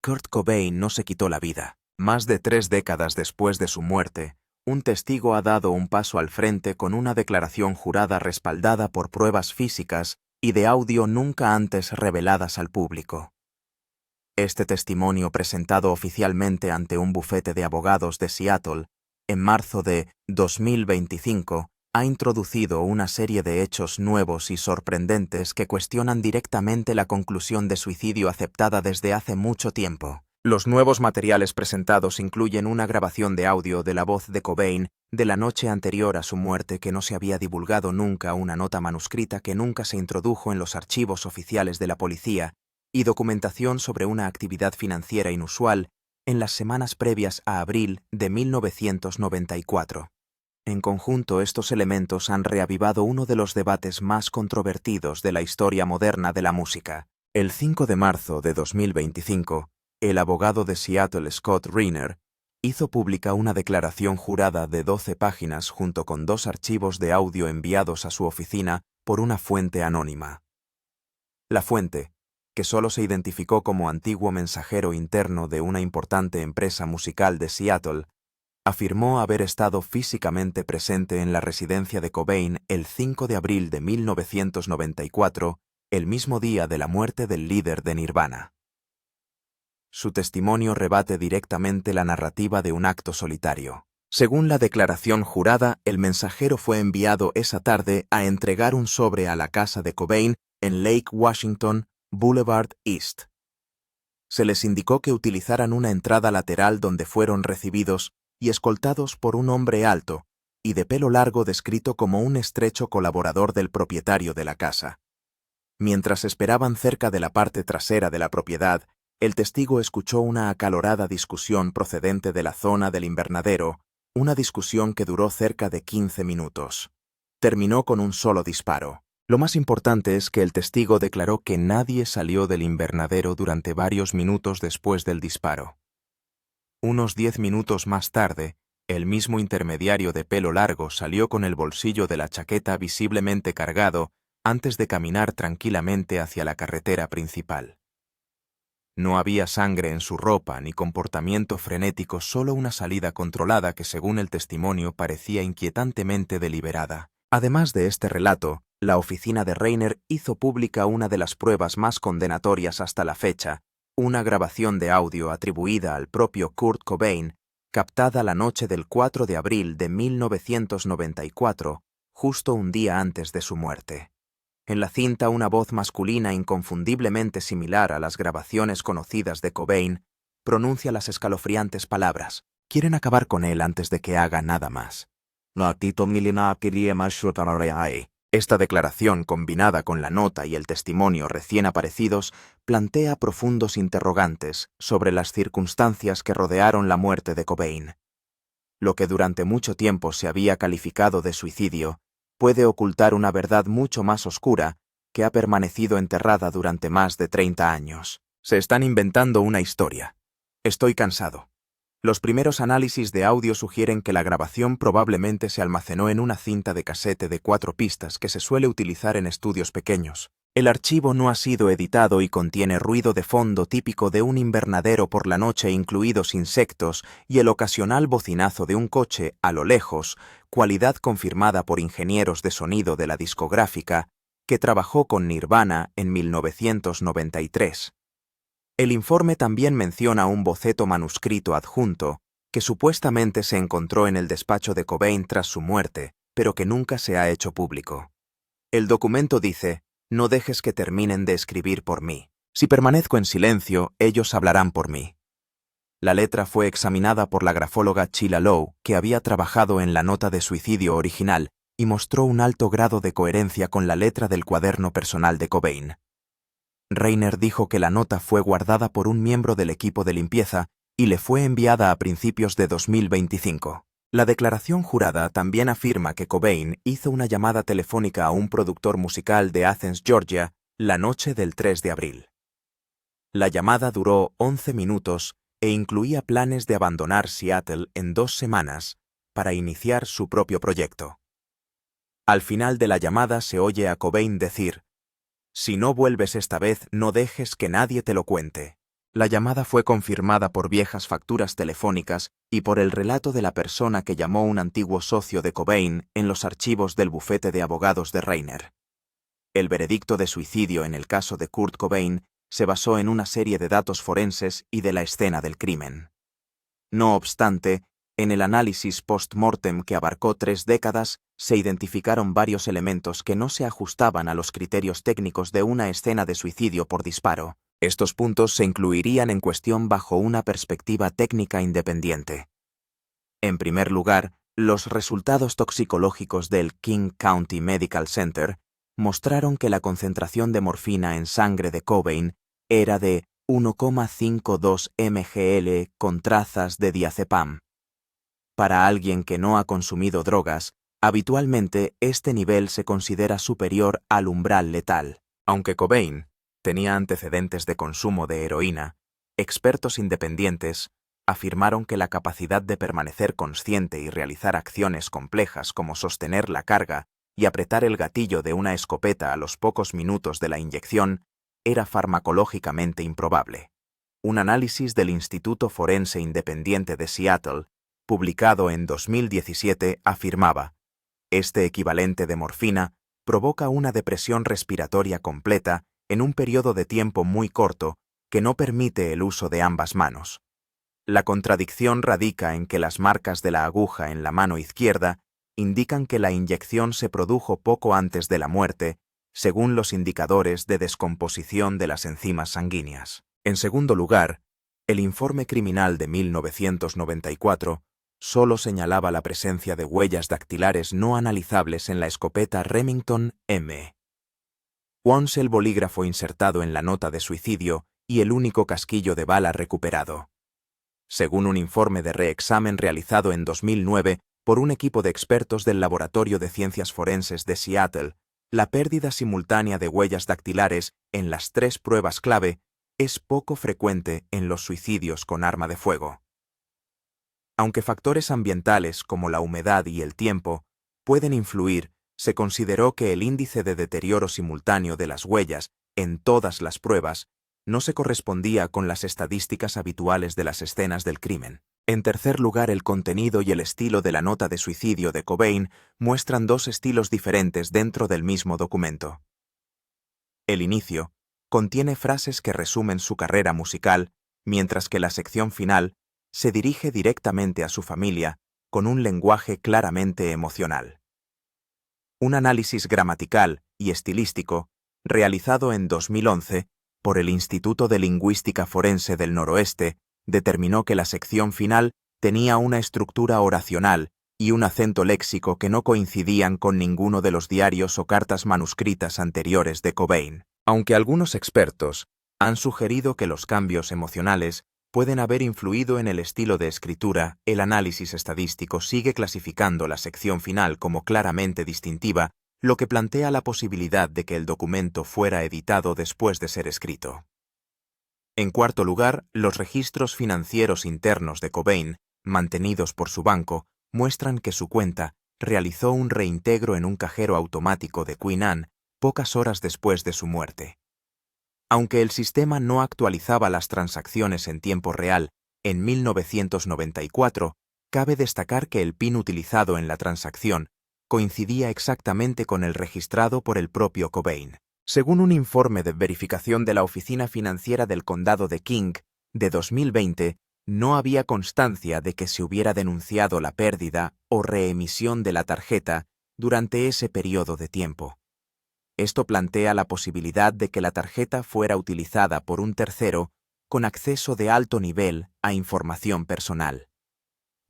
Kurt Cobain no se quitó la vida. Más de 3 décadas después de su muerte, un testigo ha dado un paso al frente con una declaración jurada respaldada por pruebas físicas y de audio nunca antes reveladas al público. Este testimonio, presentado oficialmente ante un bufete de abogados de Seattle en marzo de 2025, ha introducido una serie de hechos nuevos y sorprendentes que cuestionan directamente la conclusión de suicidio aceptada desde hace mucho tiempo. Los nuevos materiales presentados incluyen una grabación de audio de la voz de Cobain de la noche anterior a su muerte que no se había divulgado nunca, una nota manuscrita que nunca se introdujo en los archivos oficiales de la policía, y documentación sobre una actividad financiera inusual en las semanas previas a abril de 1994. En conjunto, estos elementos han reavivado uno de los debates más controvertidos de la historia moderna de la música. El 5 de marzo de 2025, el abogado de Seattle Scott Reiner hizo pública una declaración jurada de 12 páginas junto con 2 archivos de audio enviados a su oficina por una fuente anónima. La fuente, que solo se identificó como antiguo mensajero interno de una importante empresa musical de Seattle, afirmó haber estado físicamente presente en la residencia de Cobain el 5 de abril de 1994, el mismo día de la muerte del líder de Nirvana. Su testimonio rebate directamente la narrativa de un acto solitario. Según la declaración jurada, el mensajero fue enviado esa tarde a entregar un sobre a la casa de Cobain en Lake Washington Boulevard East. Se les indicó que utilizaran una entrada lateral donde fueron recibidos y escoltados por un hombre alto y de pelo largo descrito como un estrecho colaborador del propietario de la casa. Mientras esperaban cerca de la parte trasera de la propiedad, el testigo escuchó una acalorada discusión procedente de la zona del invernadero, una discusión que duró cerca de 15 minutos. Terminó con un solo disparo. Lo más importante es que el testigo declaró que nadie salió del invernadero durante varios minutos después del disparo. Unos 10 minutos más tarde, el mismo intermediario de pelo largo salió con el bolsillo de la chaqueta visiblemente cargado antes de caminar tranquilamente hacia la carretera principal. No había sangre en su ropa ni comportamiento frenético, solo una salida controlada que, según el testimonio, parecía inquietantemente deliberada. Además de este relato, la oficina de Reiner hizo pública una de las pruebas más condenatorias hasta la fecha, una grabación de audio atribuida al propio Kurt Cobain, captada la noche del 4 de abril de 1994, justo un día antes de su muerte. En la cinta, una voz masculina inconfundiblemente similar a las grabaciones conocidas de Cobain pronuncia las escalofriantes palabras: "Quieren acabar con él antes de que haga nada más". Esta declaración, combinada con la nota y el testimonio recién aparecidos, plantea profundos interrogantes sobre las circunstancias que rodearon la muerte de Cobain. Lo que durante mucho tiempo se había calificado de suicidio puede ocultar una verdad mucho más oscura que ha permanecido enterrada durante más de 30 años. Se están inventando una historia. Estoy cansado. Los primeros análisis de audio sugieren que la grabación probablemente se almacenó en una cinta de casete de 4 pistas que se suele utilizar en estudios pequeños. El archivo no ha sido editado y contiene ruido de fondo típico de un invernadero por la noche, incluidos insectos y el ocasional bocinazo de un coche a lo lejos, cualidad confirmada por ingenieros de sonido de la discográfica que trabajó con Nirvana en 1993. El informe también menciona un boceto manuscrito adjunto que supuestamente se encontró en el despacho de Cobain tras su muerte, pero que nunca se ha hecho público. El documento dice: "No dejes que terminen de escribir por mí. Si permanezco en silencio, ellos hablarán por mí". La letra fue examinada por la grafóloga Sheila Low, que había trabajado en la nota de suicidio original, y mostró un alto grado de coherencia con la letra del cuaderno personal de Cobain. Reiner dijo que la nota fue guardada por un miembro del equipo de limpieza y le fue enviada a principios de 2025. La declaración jurada también afirma que Cobain hizo una llamada telefónica a un productor musical de Athens, Georgia, la noche del 3 de abril. La llamada duró 11 minutos e incluía planes de abandonar Seattle en 2 semanas para iniciar su propio proyecto. Al final de la llamada se oye a Cobain decir: "Si no vuelves esta vez, no dejes que nadie te lo cuente". La llamada fue confirmada por viejas facturas telefónicas y por el relato de la persona que llamó un antiguo socio de Cobain en los archivos del bufete de abogados de Reiner. El veredicto de suicidio en el caso de Kurt Cobain se basó en una serie de datos forenses y de la escena del crimen. No obstante, en el análisis post-mortem que abarcó 3 décadas, se identificaron varios elementos que no se ajustaban a los criterios técnicos de una escena de suicidio por disparo. Estos puntos se incluirían en cuestión bajo una perspectiva técnica independiente. En primer lugar, los resultados toxicológicos del King County Medical Center mostraron que la concentración de morfina en sangre de Cobain era de 1,52 mgl con trazas de diazepam. Para alguien que no ha consumido drogas, habitualmente este nivel se considera superior al umbral letal. Aunque Cobain tenía antecedentes de consumo de heroína, expertos independientes afirmaron que la capacidad de permanecer consciente y realizar acciones complejas como sostener la carga y apretar el gatillo de una escopeta a los pocos minutos de la inyección era farmacológicamente improbable. Un análisis del Instituto Forense Independiente de Seattle, publicado en 2017, afirmaba: este equivalente de morfina provoca una depresión respiratoria completa en un periodo de tiempo muy corto que no permite el uso de ambas manos. La contradicción radica en que las marcas de la aguja en la mano izquierda indican que la inyección se produjo poco antes de la muerte, según los indicadores de descomposición de las enzimas sanguíneas. En segundo lugar, el informe criminal de 1994 solo señalaba la presencia de huellas dactilares no analizables en la escopeta Remington M. Once el bolígrafo insertado en la nota de suicidio y el único casquillo de bala recuperado. Según un informe de reexamen realizado en 2009 por un equipo de expertos del Laboratorio de Ciencias Forenses de Seattle, la pérdida simultánea de huellas dactilares en las 3 pruebas clave es poco frecuente en los suicidios con arma de fuego. Aunque factores ambientales como la humedad y el tiempo pueden influir, se consideró que el índice de deterioro simultáneo de las huellas en todas las pruebas no se correspondía con las estadísticas habituales de las escenas del crimen. En tercer lugar, el contenido y el estilo de la nota de suicidio de Cobain muestran 2 estilos diferentes dentro del mismo documento. El inicio contiene frases que resumen su carrera musical, mientras que la sección final se dirige directamente a su familia con un lenguaje claramente emocional. Un análisis gramatical y estilístico, realizado en 2011 por el Instituto de Lingüística Forense del Noroeste, determinó que la sección final tenía una estructura oracional y un acento léxico que no coincidían con ninguno de los diarios o cartas manuscritas anteriores de Cobain. Aunque algunos expertos han sugerido que los cambios emocionales pueden haber influido en el estilo de escritura, el análisis estadístico sigue clasificando la sección final como claramente distintiva, lo que plantea la posibilidad de que el documento fuera editado después de ser escrito. En cuarto lugar, los registros financieros internos de Cobain, mantenidos por su banco, muestran que su cuenta realizó un reintegro en un cajero automático de Queen Anne pocas horas después de su muerte. Aunque el sistema no actualizaba las transacciones en tiempo real en 1994, cabe destacar que el PIN utilizado en la transacción coincidía exactamente con el registrado por el propio Cobain. Según un informe de verificación de la Oficina Financiera del Condado de King de 2020, no había constancia de que se hubiera denunciado la pérdida o reemisión de la tarjeta durante ese periodo de tiempo. Esto plantea la posibilidad de que la tarjeta fuera utilizada por un tercero con acceso de alto nivel a información personal.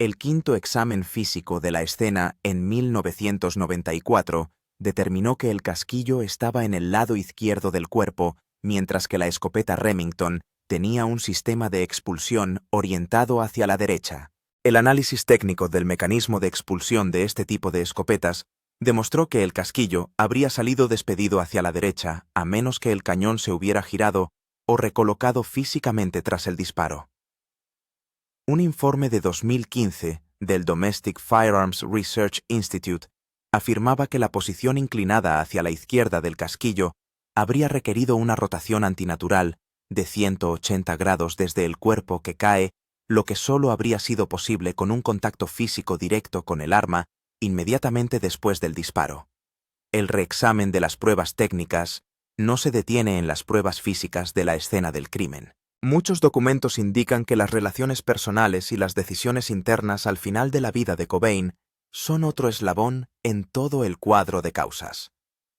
El quinto examen físico de la escena en 1994 determinó que el casquillo estaba en el lado izquierdo del cuerpo, mientras que la escopeta Remington tenía un sistema de expulsión orientado hacia la derecha. El análisis técnico del mecanismo de expulsión de este tipo de escopetas demostró que el casquillo habría salido despedido hacia la derecha a menos que el cañón se hubiera girado o recolocado físicamente tras el disparo. Un informe de 2015 del Domestic Firearms Research Institute afirmaba que la posición inclinada hacia la izquierda del casquillo habría requerido una rotación antinatural de 180 grados desde el cuerpo que cae, lo que solo habría sido posible con un contacto físico directo con el arma inmediatamente después del disparo. El reexamen de las pruebas técnicas no se detiene en las pruebas físicas de la escena del crimen. Muchos documentos indican que las relaciones personales y las decisiones internas al final de la vida de Cobain son otro eslabón en todo el cuadro de causas.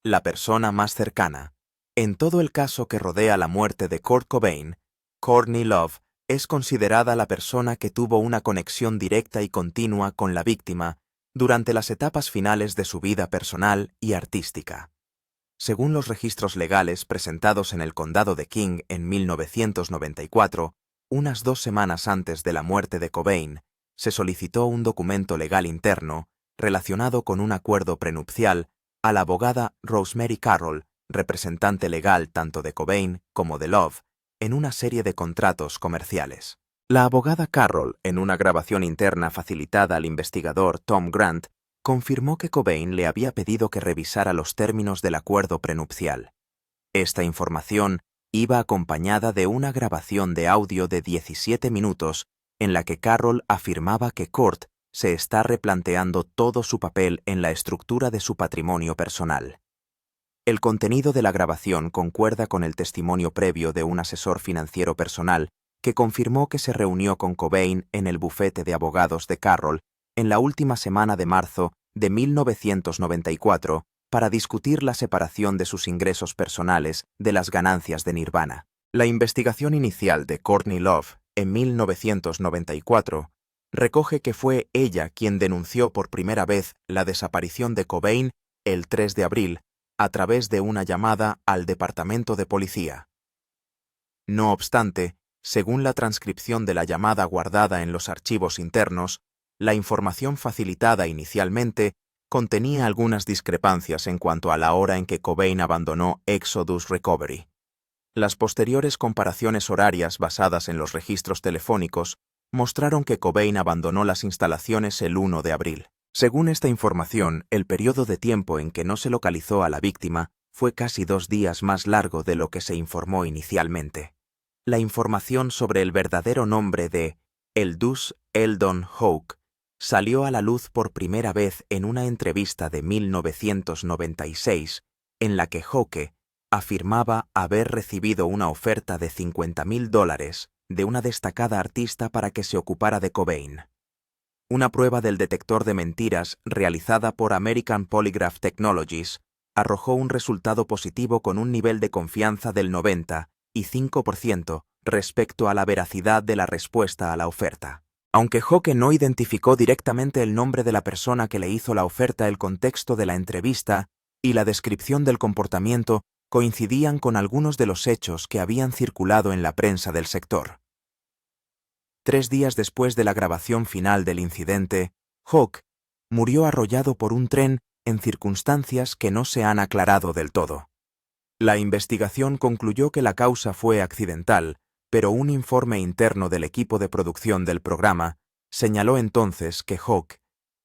La persona más cercana. En todo el caso que rodea la muerte de Kurt Cobain, Courtney Love es considerada la persona que tuvo una conexión directa y continua con la víctima durante las etapas finales de su vida personal y artística. Según los registros legales presentados en el condado de King en 1994, unas 2 semanas antes de la muerte de Cobain, se solicitó un documento legal interno relacionado con un acuerdo prenupcial a la abogada Rosemary Carroll, representante legal tanto de Cobain como de Love, en una serie de contratos comerciales. La abogada Carroll, en una grabación interna facilitada al investigador Tom Grant, confirmó que Cobain le había pedido que revisara los términos del acuerdo prenupcial. Esta información iba acompañada de una grabación de audio de 17 minutos en la que Carroll afirmaba que Kurt se está replanteando todo su papel en la estructura de su patrimonio personal. El contenido de la grabación concuerda con el testimonio previo de un asesor financiero personal que confirmó que se reunió con Cobain en el bufete de abogados de Carroll en la última semana de marzo de 1994 para discutir la separación de sus ingresos personales de las ganancias de Nirvana. La investigación inicial de Courtney Love en 1994 recoge que fue ella quien denunció por primera vez la desaparición de Cobain el 3 de abril a través de una llamada al departamento de policía. No obstante, según la transcripción de la llamada guardada en los archivos internos, la información facilitada inicialmente contenía algunas discrepancias en cuanto a la hora en que Cobain abandonó Exodus Recovery. Las posteriores comparaciones horarias basadas en los registros telefónicos mostraron que Cobain abandonó las instalaciones el 1 de abril. Según esta información, el periodo de tiempo en que no se localizó a la víctima fue casi 2 días más largo de lo que se informó inicialmente. La información sobre el verdadero nombre de Aldous Eldon Hawke salió a la luz por primera vez en una entrevista de 1996 en la que Hawke afirmaba haber recibido una oferta de $50,000 de una destacada artista para que se ocupara de Cobain. Una prueba del detector de mentiras realizada por American Polygraph Technologies arrojó un resultado positivo con un nivel de confianza del 95% respecto a la veracidad de la respuesta a la oferta. Aunque Hawke no identificó directamente el nombre de la persona que le hizo la oferta, el contexto de la entrevista y la descripción del comportamiento coincidían con algunos de los hechos que habían circulado en la prensa del sector. 3 días después de la grabación final del incidente, Hawke murió arrollado por un tren en circunstancias que no se han aclarado del todo. La investigación concluyó que la causa fue accidental, pero un informe interno del equipo de producción del programa señaló entonces que Hawke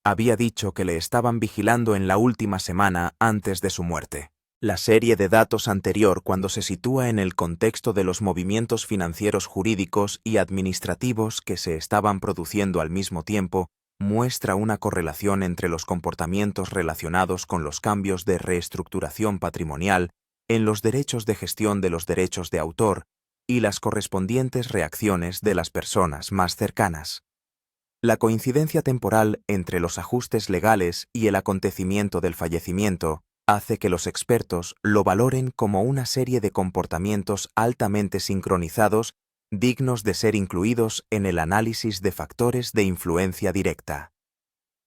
había dicho que le estaban vigilando en la última semana antes de su muerte. La serie de datos anterior, cuando se sitúa en el contexto de los movimientos financieros, jurídicos y administrativos que se estaban produciendo al mismo tiempo, muestra una correlación entre los comportamientos relacionados con los cambios de reestructuración patrimonial en los derechos de gestión de los derechos de autor y las correspondientes reacciones de las personas más cercanas. La coincidencia temporal entre los ajustes legales y el acontecimiento del fallecimiento hace que los expertos lo valoren como una serie de comportamientos altamente sincronizados dignos de ser incluidos en el análisis de factores de influencia directa.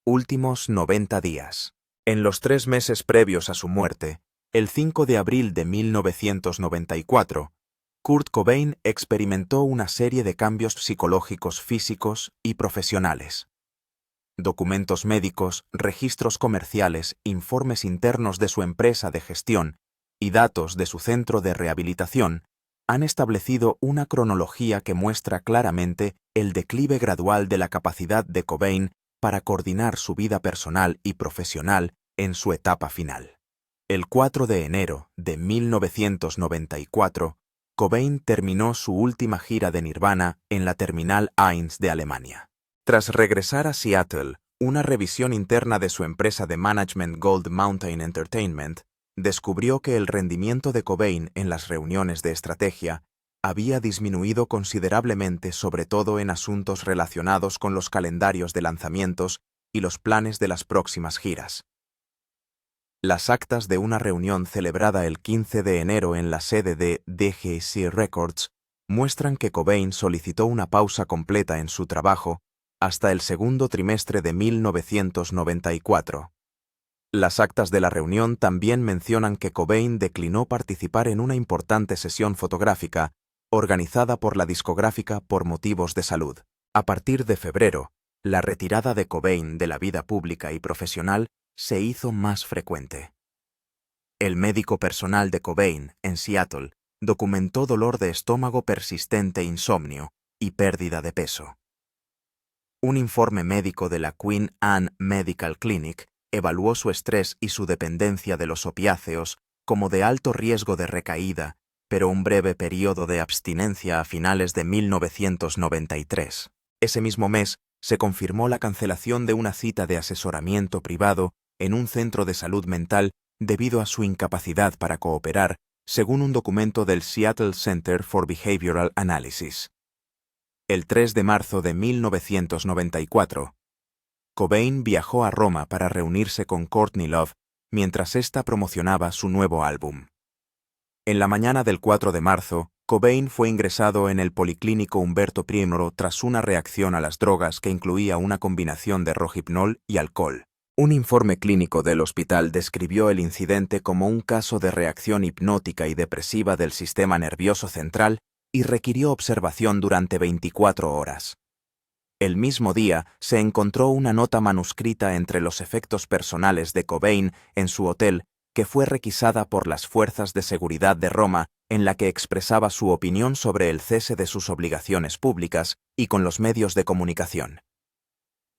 Últimos 90 días. En los 3 meses previos a su muerte, el 5 de abril de 1994, Kurt Cobain experimentó una serie de cambios psicológicos, físicos y profesionales. Documentos médicos, registros comerciales, informes internos de su empresa de gestión y datos de su centro de rehabilitación han establecido una cronología que muestra claramente el declive gradual de la capacidad de Cobain para coordinar su vida personal y profesional en su etapa final. El 4 de enero de 1994, Cobain terminó su última gira de Nirvana en la Terminal 1 de Alemania. Tras regresar a Seattle, una revisión interna de su empresa de management Gold Mountain Entertainment descubrió que el rendimiento de Cobain en las reuniones de estrategia había disminuido considerablemente, sobre todo en asuntos relacionados con los calendarios de lanzamientos y los planes de las próximas giras. Las actas de una reunión celebrada el 15 de enero en la sede de DGC Records muestran que Cobain solicitó una pausa completa en su trabajo hasta el segundo trimestre de 1994. Las actas de la reunión también mencionan que Cobain declinó participar en una importante sesión fotográfica organizada por la discográfica por motivos de salud. A partir de febrero, la retirada de Cobain de la vida pública y profesional se hizo más frecuente. El médico personal de Cobain, en Seattle, documentó dolor de estómago persistente, insomnio y pérdida de peso. Un informe médico de la Queen Anne Medical Clinic evaluó su estrés y su dependencia de los opiáceos como de alto riesgo de recaída, pero un breve periodo de abstinencia a finales de 1993. Ese mismo mes, se confirmó la cancelación de una cita de asesoramiento privado en un centro de salud mental debido a su incapacidad para cooperar, según un documento del Seattle Center for Behavioral Analysis. El 3 de marzo de 1994, Cobain viajó a Roma para reunirse con Courtney Love mientras ésta promocionaba su nuevo álbum. En la mañana del 4 de marzo, Cobain fue ingresado en el Policlínico Umberto I tras una reacción a las drogas que incluía una combinación de Rohypnol y alcohol. Un informe clínico del hospital describió el incidente como un caso de reacción hipnótica y depresiva del sistema nervioso central y requirió observación durante 24 horas. El mismo día se encontró una nota manuscrita entre los efectos personales de Cobain en su hotel que fue requisada por las fuerzas de seguridad de Roma, en la que expresaba su opinión sobre el cese de sus obligaciones públicas y con los medios de comunicación.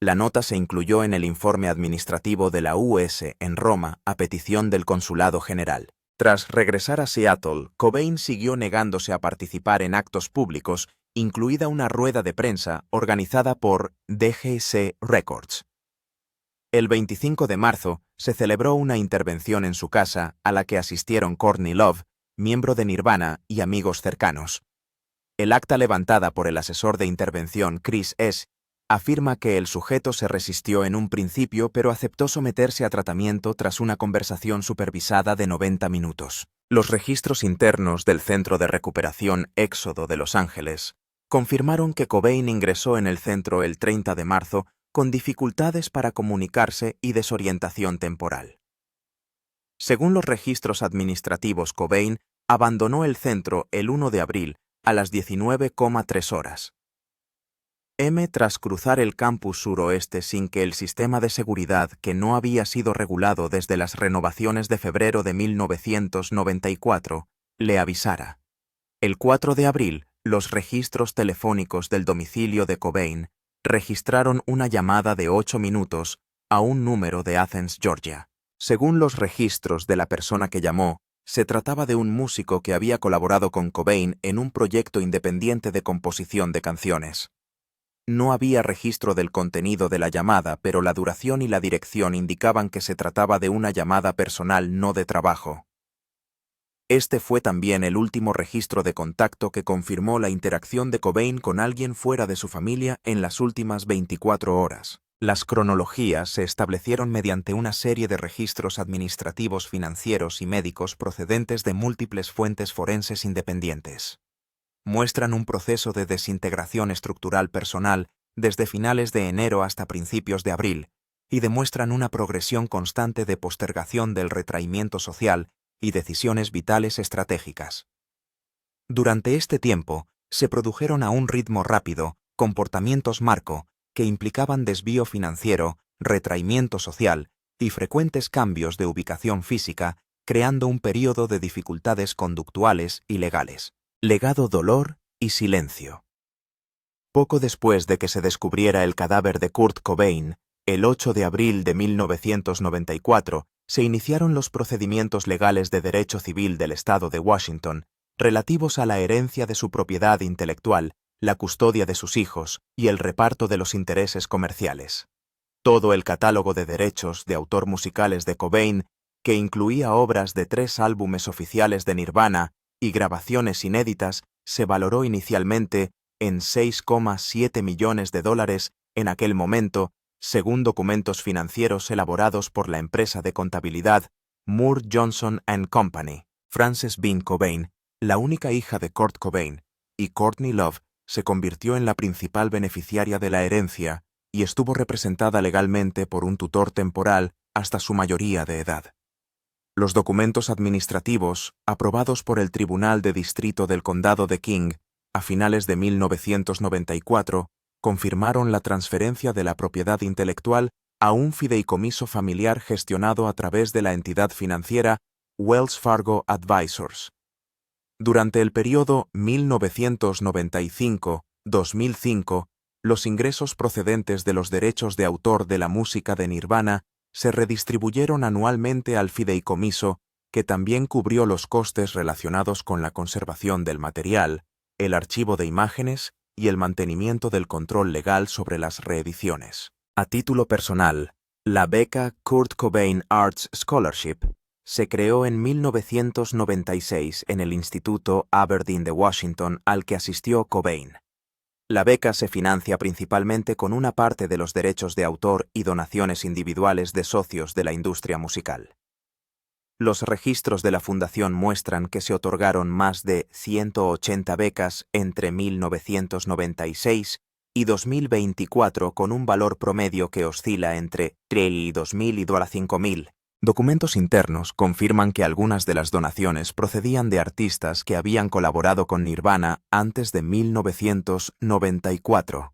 La nota se incluyó en el informe administrativo de la US en Roma a petición del Consulado General. Tras regresar a Seattle, Cobain siguió negándose a participar en actos públicos, incluida una rueda de prensa organizada por DGC Records. El 25 de marzo se celebró una intervención en su casa a la que asistieron Courtney Love, miembro de Nirvana y amigos cercanos. El acta levantada por el asesor de intervención Chris S. afirma que el sujeto se resistió en un principio pero aceptó someterse a tratamiento tras una conversación supervisada de 90 minutos. Los registros internos del Centro de Recuperación Éxodo de Los Ángeles confirmaron que Cobain ingresó en el centro el 30 de marzo con dificultades para comunicarse y desorientación temporal. Según los registros administrativos, Cobain abandonó el centro el 1 de abril a las 19,3 horas. Tras cruzar el campus suroeste sin que el sistema de seguridad, que no había sido regulado desde las renovaciones de febrero de 1994, le avisara. El 4 de abril, los registros telefónicos del domicilio de Cobain registraron una llamada de 8 minutos a un número de Athens, Georgia. Según los registros de la persona que llamó, se trataba de un músico que había colaborado con Cobain en un proyecto independiente de composición de canciones. No había registro del contenido de la llamada, pero la duración y la dirección indicaban que se trataba de una llamada personal, no de trabajo. Este fue también el último registro de contacto que confirmó la interacción de Cobain con alguien fuera de su familia en las últimas 24 horas. Las cronologías se establecieron mediante una serie de registros administrativos, financieros y médicos procedentes de múltiples fuentes forenses independientes. Muestran un proceso de desintegración estructural personal desde finales de enero hasta principios de abril y demuestran una progresión constante de postergación del retraimiento social y decisiones vitales estratégicas. Durante este tiempo, se produjeron a un ritmo rápido comportamientos marco que implicaban desvío financiero, retraimiento social y frecuentes cambios de ubicación física, creando un período de dificultades conductuales y legales. Legado, dolor y silencio. Poco después de que se descubriera el cadáver de Kurt Cobain, el 8 de abril de 1994, se iniciaron los procedimientos legales de derecho civil del estado de Washington, relativos a la herencia de su propiedad intelectual, la custodia de sus hijos y el reparto de los intereses comerciales. Todo el catálogo de derechos de autor musicales de Cobain, que incluía obras de 3 álbumes oficiales de Nirvana y grabaciones inéditas, se valoró inicialmente en $6,7 millones en aquel momento, según documentos financieros elaborados por la empresa de contabilidad Moore Johnson & Company. Frances Bean Cobain, la única hija de Kurt Cobain, y Courtney Love, se convirtió en la principal beneficiaria de la herencia y estuvo representada legalmente por un tutor temporal hasta su mayoría de edad. Los documentos administrativos, aprobados por el Tribunal de Distrito del Condado de King a finales de 1994, confirmaron la transferencia de la propiedad intelectual a un fideicomiso familiar gestionado a través de la entidad financiera Wells Fargo Advisors. Durante el periodo 1995-2005, los ingresos procedentes de los derechos de autor de la música de Nirvana se redistribuyeron anualmente al fideicomiso, que también cubrió los costes relacionados con la conservación del material, el archivo de imágenes y el mantenimiento del control legal sobre las reediciones. A título personal, la beca Kurt Cobain Arts Scholarship se creó en 1996 en el Instituto Aberdeen de Washington al que asistió Cobain. La beca se financia principalmente con una parte de los derechos de autor y donaciones individuales de socios de la industria musical. Los registros de la fundación muestran que se otorgaron más de 180 becas entre 1996 y 2024 con un valor promedio que oscila entre $3,000 y $2,000 y $5,000. Documentos internos confirman que algunas de las donaciones procedían de artistas que habían colaborado con Nirvana antes de 1994.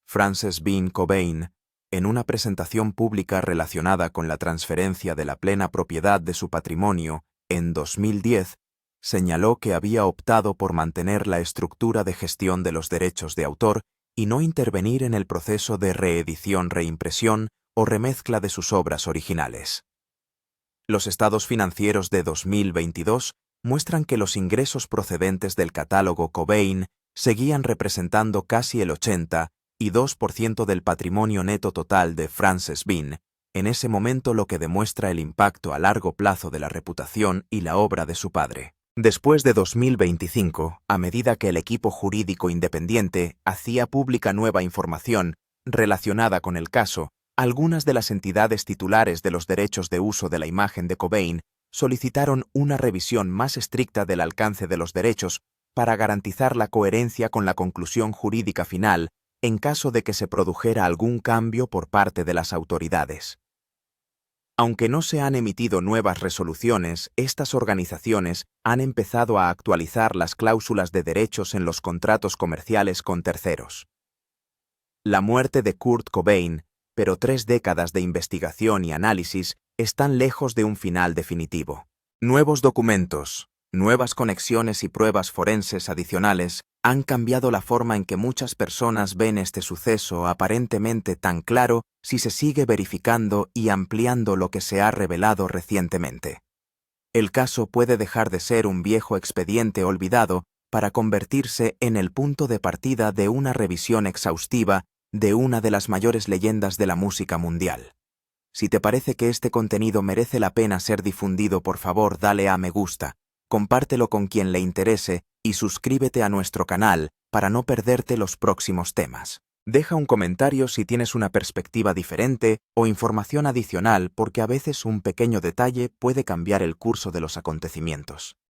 Frances Bean Cobain, en una presentación pública relacionada con la transferencia de la plena propiedad de su patrimonio en 2010, señaló que había optado por mantener la estructura de gestión de los derechos de autor y no intervenir en el proceso de reedición, reimpresión o remezcla de sus obras originales. Los estados financieros de 2022 muestran que los ingresos procedentes del catálogo Cobain seguían representando casi el 82% del patrimonio neto total de Frances Bean, en ese momento, lo que demuestra el impacto a largo plazo de la reputación y la obra de su padre. Después de 2025, a medida que el equipo jurídico independiente hacía pública nueva información relacionada con el caso, algunas de las entidades titulares de los derechos de uso de la imagen de Cobain solicitaron una revisión más estricta del alcance de los derechos para garantizar la coherencia con la conclusión jurídica final en caso de que se produjera algún cambio por parte de las autoridades. Aunque no se han emitido nuevas resoluciones, estas organizaciones han empezado a actualizar las cláusulas de derechos en los contratos comerciales con terceros. La muerte de Kurt Cobain, pero 3 décadas de investigación y análisis están lejos de un final definitivo. Nuevos documentos, nuevas conexiones y pruebas forenses adicionales han cambiado la forma en que muchas personas ven este suceso aparentemente tan claro si se sigue verificando y ampliando lo que se ha revelado recientemente. El caso puede dejar de ser un viejo expediente olvidado para convertirse en el punto de partida de una revisión exhaustiva de una de las mayores leyendas de la música mundial. Si te parece que este contenido merece la pena ser difundido, por favor dale a me gusta, compártelo con quien le interese y suscríbete a nuestro canal para no perderte los próximos temas. Deja un comentario si tienes una perspectiva diferente o información adicional, porque a veces un pequeño detalle puede cambiar el curso de los acontecimientos.